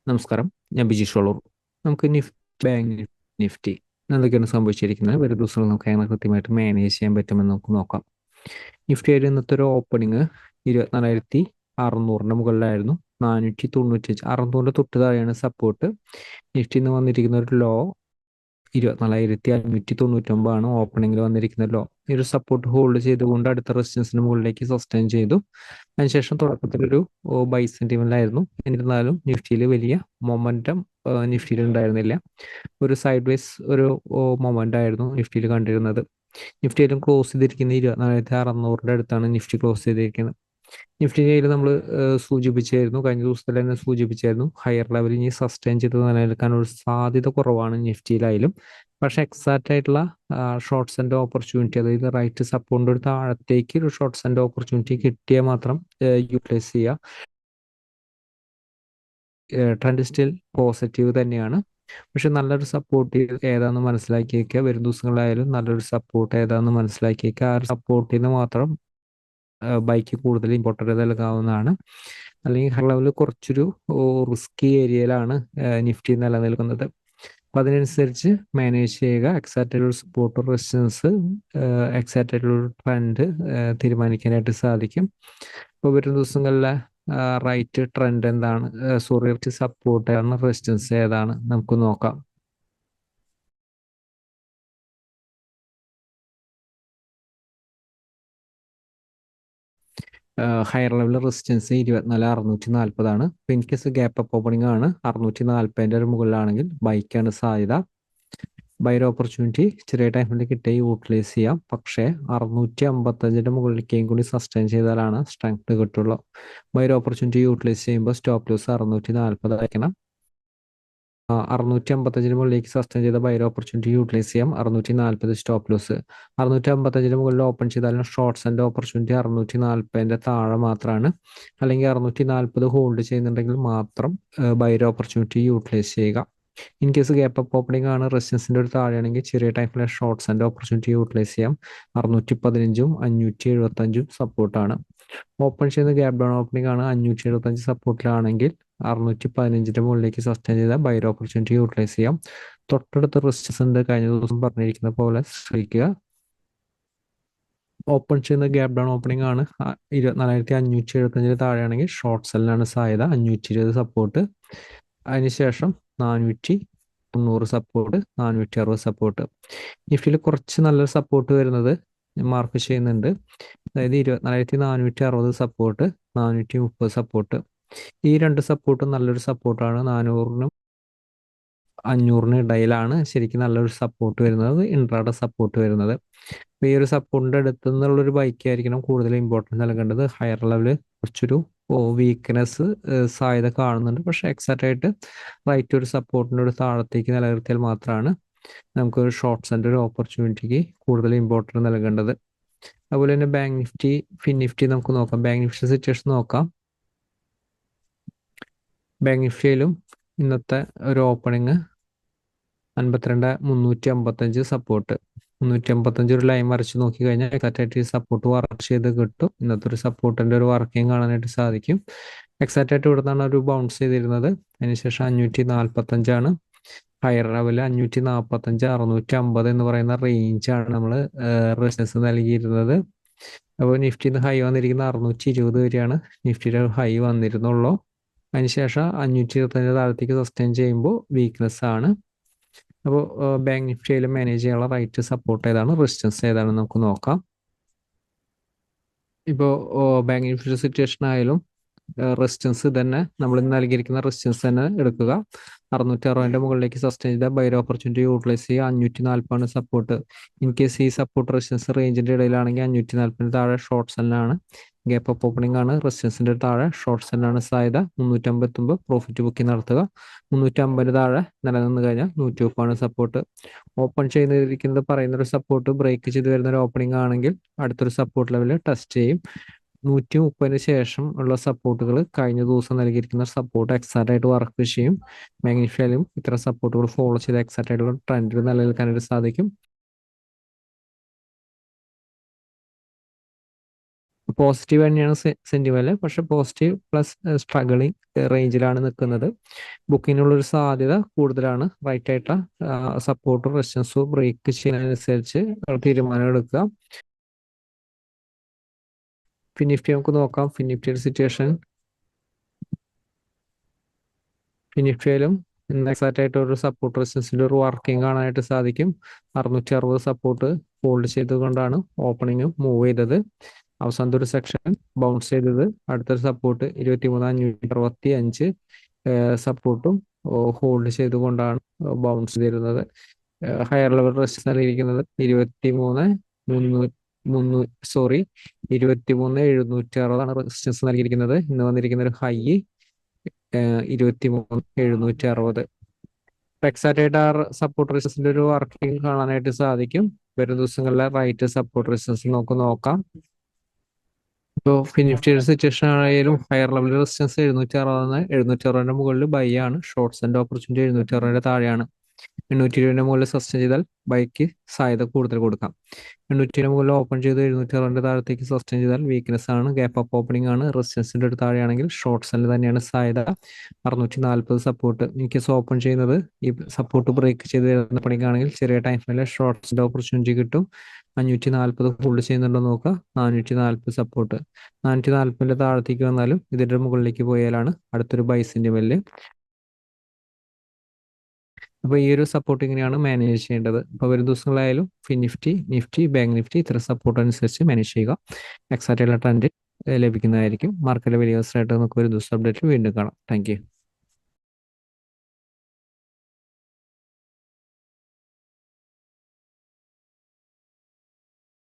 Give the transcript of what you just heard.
നമസ്കാരം. ഞാൻ ബിജീഷ് വള്ളൂർ. നമുക്ക് ബാങ്ക് നിഫ്റ്റി എന്തൊക്കെയാണ് സംഭവിച്ചിരിക്കുന്നത്, വരും ദിവസങ്ങൾ നമുക്ക് എങ്ങനെ കൃത്യമായിട്ട് മാനേജ് ചെയ്യാൻ പറ്റുമെന്ന് നമുക്ക് നോക്കാം. നിഫ്റ്റിയുടെ ഇന്നത്തെ ഒരു ഓപ്പണിങ് 24,600 മുകളിലായിരുന്നു. 495 600 തൊട്ട് താഴെയാണ് സപ്പോർട്ട്. നിഫ്റ്റി ഇന്ന് വന്നിരിക്കുന്ന ഒരു ലോ 24,599 ഓപ്പണിംഗിൽ വന്നിരിക്കുന്നല്ലോ. ഈ ഒരു സപ്പോർട്ട് ഹോൾഡ് ചെയ്തുകൊണ്ട് അടുത്ത റെസിസ്റ്റൻസിന് മുകളിലേക്ക് സസ്റ്റെയിൻ ചെയ്തു. അതിനുശേഷം തുടക്കത്തിലൊരു ബൈ സെന്റിമെന്റ് ആയിരുന്നു. എന്നിരുന്നാലും നിഫ്റ്റിയിൽ വലിയ മൊമെന്റം നിഫ്റ്റിയിൽ ഉണ്ടായിരുന്നില്ല. ഒരു സൈഡ് വൈസ് ഒരു മൊമെന്റ് ആയിരുന്നു നിഫ്റ്റിയിൽ കണ്ടിരുന്നത്. നിഫ്റ്റിയിലും ക്ലോസ് ചെയ്തിരിക്കുന്ന 24,600 അടുത്താണ് നിഫ്റ്റി ക്ലോസ് ചെയ്തിരിക്കുന്നത്. നിഫ്റ്റിയിൽ നമ്മൾ സൂചിപ്പിച്ചായിരുന്നു, കഴിഞ്ഞ ദിവസത്തിൽ തന്നെ സൂചിപ്പിച്ചായിരുന്നു, ഹയർ ലെവലിൽ ഇനി സസ്റ്റെയിൻ ചെയ്ത് നിലനിൽക്കാൻ ഒരു സാധ്യത കുറവാണ് നിഫ്റ്റിയിലായാലും. പക്ഷെ എക്സാക്റ്റ് ആയിട്ടുള്ള ഷോർട്ട്സ് ആൻഡ് ഓപ്പർച്യൂണിറ്റി, അതായത് റൈറ്റ് സപ്പോർട്ടിൻ്റെ ഒരു താഴത്തേക്ക് ഒരു ഷോർട്ട്സ് ആൻഡ് ഓപ്പർച്യൂണിറ്റി കിട്ടിയാൽ മാത്രം യൂട്ടിലൈസ് ചെയ്യുക. ട്രെൻഡ് സ്റ്റിൽ പോസിറ്റീവ് തന്നെയാണ്. പക്ഷെ നല്ലൊരു സപ്പോർട്ട് ഏതാണെന്ന് മനസ്സിലാക്കി വെക്കുക. വരും ദിവസങ്ങളായാലും നല്ലൊരു സപ്പോർട്ട് ഏതാണെന്ന് മനസ്സിലാക്കി വെക്കുക. ആ ഒരു സപ്പോർട്ടിന് മാത്രം ബൈക്ക് കൂടുതൽ ഇമ്പോർട്ടൻ്റ് നൽകാവുന്നതാണ്. അല്ലെങ്കിൽ ഹൈ ലെവലിൽ കുറച്ചൊരു റിസ്കി ഏരിയയിലാണ് നിഫ്റ്റി നിലനിൽക്കുന്നത്. അപ്പം അതിനനുസരിച്ച് മാനേജ് ചെയ്യുക. എക്സാക്റ്റ് ആയിട്ടുള്ള സപ്പോർട്ട് റെസിസ്റ്റൻസ്, എക്സാക്റ്റ് ആയിട്ടുള്ള ട്രെൻഡ് തീരുമാനിക്കാനായിട്ട് സാധിക്കും. അപ്പോൾ വരും ദിവസങ്ങളിലെ റൈറ്റ് ട്രെൻഡ് എന്താണ്, റൈറ്റ് സപ്പോർട്ട് ഏതാണ്, റെസിസ്റ്റൻസ് ഏതാണ്, നമുക്ക് നോക്കാം. Higher level resistance 24,640 in case gap up opening ആണ് 640 ഒരു മുകളിലാണെങ്കിൽ ബൈക്കാണ് സാധ്യത. ബൈർ ഓപ്പർച്യൂണിറ്റി ചെറിയ ടൈമിൽ കിട്ടിയ യൂട്ടിലൈസ് ചെയ്യാം. പക്ഷേ 655 മുകളിലേക്കും കൂടി സസ്റ്റെയിൻ ചെയ്താലാണ് സ്ട്രെങ്ത് കിട്ടുള്ളൂ. ബൈർ ഓപ്പർച്യൂണിറ്റി യൂട്ടിലൈസ് ചെയ്യുമ്പോൾ സ്റ്റോപ്പ് ലോസ് 640 അയക്കണം. 655 മുകളിലേക്ക് സസ്റ്റെയിൻ ചെയ്ത ബൈർ ഓപ്പർച്യൂണിറ്റി യൂട്ടിലൈസ് ചെയ്യാം. 640 സ്റ്റോപ്പ് ലോസ്. 655 മുകളിൽ ഓപ്പൺ ചെയ്താലും ഷോർട്ട്സ് ആൻഡ് ഓപ്പർച്യൂണിറ്റി 640 താഴെ മാത്രമാണ്. അല്ലെങ്കിൽ 640 ഹോൾഡ് ചെയ്യുന്നുണ്ടെങ്കിൽ മാത്രം ബൈർ ഓപ്പർച്യൂണിറ്റി യൂട്ടിലൈസ് ചെയ്യുക. In case gap up opening ആണ്, റെസിസ്റ്റൻസിന്റെ ഒരു താഴെയാണെങ്കിൽ ചെറിയ ടൈമിലെ ഷോർട്ട്സ് ആൻഡ് ഓപ്പർച്യൂണിറ്റി യൂട്ടിലൈസ് ചെയ്യാം. 615 575 സപ്പോർട്ടാണ്. ഓപ്പൺ ചെയ്യുന്ന ഗ്യാപ്പ് ഡൗൺ ഓപ്പണിംഗ് ആണ്, 575 സപ്പോർട്ടിലാണെങ്കിൽ 615 മുകളിലേക്ക് സസ്റ്റെയിൻ ചെയ്ത ബൈർ ഓപ്പർച്യൂണിറ്റി യൂട്ടിലൈസ് ചെയ്യാം. തൊട്ടടുത്ത റെസിസ്റ്റൻസ് ഉണ്ട്, കഴിഞ്ഞ ദിവസം പറഞ്ഞിരിക്കുന്ന പോലെ ശ്രമിക്കുക. ഓപ്പൺ ചെയ്യുന്ന ഗ്യാപ്പ് ഡൗൺ ഓപ്പണിംഗ് ആണ്, 24,575 താഴെയാണെങ്കിൽ ഷോർട്ട് സെല്ലിനാണ് സാധ്യത. 520 സപ്പോർട്ട്. അതിനുശേഷം 490 സപ്പോർട്ട്, 460 സപ്പോർട്ട്. നിഫ്റ്റിയിൽ കുറച്ച് നല്ലൊരു സപ്പോർട്ട് വരുന്നത് മാർക്ക് ചെയ്യുന്നുണ്ട്. അതായത് 24,460 സപ്പോർട്ട്, 430 സപ്പോർട്ട്. ഈ രണ്ട് സപ്പോർട്ടും നല്ലൊരു സപ്പോർട്ടാണ്. 400-നും 500-നും ഇടയിലാണ് ശരിക്കും നല്ലൊരു സപ്പോർട്ട് വരുന്നത്, ഇൻട്രാഡേ സപ്പോർട്ട് വരുന്നത്. അപ്പോൾ ഈ ഒരു സപ്പോർട്ടിന്റെ അടുത്ത് നിന്നുള്ളൊരു ബൈക്കായിരിക്കണം കൂടുതൽ ഇമ്പോർട്ടൻസ് നൽകേണ്ടത്. ഹയർ ലെവലിൽ കുറച്ചൊരു വീക്ക്നെസ് സാധ്യത കാണുന്നുണ്ട്. പക്ഷെ എക്സാക്റ്റ് ആയിട്ട് റൈറ്റ് ഒരു സപ്പോർട്ടിന്റെ ഒരു താഴത്തേക്ക് നിലനിർത്തിയാൽ മാത്രമാണ് നമുക്കൊരു ഷോർട്ട്സ് ആൻഡ് ഒരു ഓപ്പർച്യൂണിറ്റിക്ക് കൂടുതൽ ഇമ്പോർട്ടൻസ് നൽകേണ്ടത്. അതുപോലെ തന്നെ ബാങ്ക് നിഫ്റ്റി, ഫിൻ നിഫ്റ്റി നമുക്ക് നോക്കാം. ബാങ്ക് നിഫ്റ്റി സിറ്റുവേഷൻ നോക്കാം. ബാങ്ക് നിഫ്റ്റിയിലും ഇന്നത്തെ ഒരു ഓപ്പണിങ് 52,355 സപ്പോർട്ട്. 355 ഒരു ലൈൻ വരച്ച് നോക്കി കഴിഞ്ഞാൽ എക്സാക്റ്റ് ആയിട്ട് ഈ സപ്പോർട്ട് വർക്ക് ചെയ്ത് കിട്ടും. ഇന്നത്തെ ഒരു സപ്പോർട്ടിന്റെ ഒരു വർക്കിംഗ് കാണാനായിട്ട് സാധിക്കും. എക്സാക്റ്റ് ആയിട്ട് ഇവിടെ നിന്നാണ് ഒരു ബൗൺസ് ചെയ്തിരുന്നത്. അതിനുശേഷം 545 ഹയർ ലെവല്. 545 650 എന്ന് പറയുന്ന റേഞ്ചാണ് നമ്മൾ റെസിസ്റ്റൻസ് നൽകിയിരുന്നത്. അപ്പോൾ നിഫ്റ്റിന്ന് ഹൈ വന്നിരിക്കുന്ന 620 വരെയാണ് നിഫ്റ്റിയുടെ ഹൈ വന്നിരുന്നുള്ളൂ. അതിനുശേഷം 525 താഴത്തേക്ക് സസ്റ്റെയിൻ ചെയ്യുമ്പോൾ വീക്ക്നെസ് ആണ്. അപ്പോൾ ബാങ്ക് നിഫ്റ്റിയിൽ മാനേജ് ചെയ്യാനുള്ള റൈറ്റ് സപ്പോർട്ട് ഏതാണ്, റെസിസ്റ്റൻസ് ഏതാണെന്ന് നമുക്ക് നോക്കാം. ഇപ്പോൾ ബാങ്ക് നിഫ്റ്റി സിറ്റുവേഷൻ ആയാലും റെസിസ്റ്റൻസ് തന്നെ നമ്മൾ ഇന്ന് നൽകിയിരിക്കുന്ന റെസിസ്റ്റൻസ് തന്നെ എടുക്കുക. 660 മുകളിലേക്ക് സസ്റ്റെയിൻ ചെയ്ത ബൈർ ഓപ്പർച്യൂണിറ്റി യൂട്ടിലൈസ് ചെയ്യുക. 540 സപ്പോർട്ട്. ഇൻ കേസ് ഈ സപ്പോർട്ട് റെസിസ്റ്റൻസ് റേഞ്ചിന്റെ ഇടയിലാണെങ്കിൽ 540 താഴെ ഷോർട്ട് സെല്ലാണ്. ഗ്യാപ്പ് അപ്പ് ഓപ്പണിംഗ് ആണ്, റെസിസ്റ്റൻസിന്റെ താഴെ ഷോർട്ട് സെല്ലാണ് സാധ്യത. 350 എത്തുമ്പോൾ പ്രോഫിറ്റ് ബുക്കിംഗ് നടത്തുക. 350 താഴെ നിലനിന്ന് കഴിഞ്ഞാൽ 130 സപ്പോർട്ട്. ഓപ്പൺ ചെയ്തിരിക്കുന്നത് പറയുന്ന ഒരു സപ്പോർട്ട് ബ്രേക്ക് ചെയ്ത് വരുന്ന ഒരു ഓപ്പണിംഗ് ആണെങ്കിൽ അടുത്തൊരു സപ്പോർട്ട് ലെവൽ ടെസ്റ്റ് ചെയ്യും. 130 ശേഷം ഉള്ള സപ്പോർട്ടുകൾ കഴിഞ്ഞ ദിവസം നൽകിയിരിക്കുന്ന സപ്പോർട്ട് എക്സാക്റ്റ് ആയിട്ട് വർക്ക് ചെയ്യും. മാഗ്നിഫിയാലും ഇത്തരം സപ്പോർട്ടുകൾ ഫോളോ ചെയ്ത് എക്സാക്റ്റ് ആയിട്ടുള്ള ട്രെൻഡിൽ നിലനിൽക്കാനായിട്ട് സാധിക്കും. പോസിറ്റീവ് തന്നെയാണ് സെന്റിമെന്റ്, പക്ഷെ പോസിറ്റീവ് പ്ലസ് സ്ട്രഗിളിങ് റേഞ്ചിലാണ് നിൽക്കുന്നത്. ബുക്കിങ്ങിനുള്ള ഒരു സാധ്യത കൂടുതലാണ്. റൈറ്റ് ആയിട്ടുള്ള സപ്പോർട്ടും റെസിസ്റ്റൻസും ബ്രേക്ക് ചെയ്യുന്നതിനനുസരിച്ച് തീരുമാനം എടുക്കുക. ഫിനിഫ്റ്റി നമുക്ക് നോക്കാം. ഫിനിഫ്റ്റിയുടെ സിറ്റുവേഷൻ, ഫിനിഫ്റ്റിയിലും എക്സാക്റ്റ് ആയിട്ട് ഒരു സപ്പോർട്ട് റെസിസ്റ്റൻസിന്റെ ഒരു വർക്കിംഗ് കാണാനായിട്ട് സാധിക്കും. 660 സപ്പോർട്ട് ഹോൾഡ് ചെയ്തുകൊണ്ടാണ് ഓപ്പണിംഗ് മൂവ് ചെയ്തത്. അവസാനത്തെ ഒരു സെക്ഷൻ ബൗൺസ് ചെയ്തത്. അടുത്തൊരു സപ്പോർട്ട് 23,565 സപ്പോർട്ടും ഹോൾഡ് ചെയ്തുകൊണ്ടാണ് ബൗൺസ് ചെയ്തിരുന്നത്. ഹയർ ലെവൽ റെസിസ്റ്റൻസ് നൽകിയിരിക്കുന്നത് 23,760 റെസിസ്റ്റൻസ് നൽകിയിരിക്കുന്നത്. ഇന്ന് വന്നിരിക്കുന്ന ഒരു ഹൈ 23,760. എക്സാക്റ്റ് ആയിട്ട് ആ സപ്പോർട്ട് റെസിസ്റ്റൻസിന്റെ ഒരു വർക്കിംഗ് കാണാനായിട്ട് സാധിക്കും. വരും ദിവസങ്ങളിലെ റൈറ്റ് സപ്പോർട്ട് റെസിസ്റ്റൻസ് നമുക്ക് നോക്കാം. ഇപ്പോൾ ഫിനിഫ്റ്റിയുടെ സിറ്റുവേഷൻ ആണെങ്കിലും ഹയർ ലെവൽ റെസിസ്റ്റൻസ് 760 760 മുകളിൽ ബൈ ആണ്. ഷോർട്ട്സ് ആൻഡ് ഓപ്പർച്യൂണിറ്റി 760 താഴെയാണ്. 820 മുകളിൽ സസ്റ്റെയിൻ ചെയ്താൽ ബൈക്ക് സാധ്യത കൂടുതൽ കൊടുക്കാം. 820 മുകളിൽ ഓപ്പൺ ചെയ്ത് 760 താഴത്തേക്ക് സസ്റ്റെയിൻ ചെയ്താൽ വീക്ക്നെസ് ആണ്. ഗ്യാപ്പ് അപ്പ് ഓപ്പണിംഗ് ആണ്. റെസിസ്റ്റൻസിന്റെ ഒരു താഴെയാണെങ്കിൽ ഷോർട്ട് സെല്ലിൽ തന്നെയാണ് സാധ്യത. 640 സപ്പോർട്ട് ഇൻകേസ് ഓപ്പൺ ചെയ്യുന്നത് ഈ സപ്പോർട്ട് ബ്രേക്ക് ചെയ്ത് വരുന്ന ആണെങ്കിൽ ചെറിയ ടൈം ഫ്രെയിമിൽ ഷോർട്ട്സിന്റെ ഓപ്പർച്യൂണിറ്റി കിട്ടും. 540 ഹോൾഡ് ചെയ്യുന്നുണ്ടോ നോക്കുക. 440 സപ്പോർട്ട്. 440 താഴത്തേക്ക് വന്നാലും ഇതിന്റെ മുകളിലേക്ക് പോയാലാണ് അടുത്തൊരു ബൈസിന്റെ മേലിൽ. അപ്പോൾ ഈ ഒരു സപ്പോർട്ട് ഇങ്ങനെയാണ് മാനേജ് ചെയ്യേണ്ടത്. അപ്പോൾ വരും ദിവസങ്ങളായാലും ഫിനിഫ്റ്റി, നിഫ്റ്റി, ബാങ്ക് നിഫ്റ്റി ഇത്തരം സപ്പോർട്ട് അനുസരിച്ച് മാനേജ് ചെയ്യുക. എക്സാക്റ്റ് ആയിട്ടുള്ള ട്രെൻഡ് ലഭിക്കുന്നതായിരിക്കും. മാർക്കറ്റിലെ വലിയ ആയിട്ട് നമുക്ക് ഒരു ദിവസം അപ്ഡേറ്റ് വീണ്ടും കാണാം. Thank you.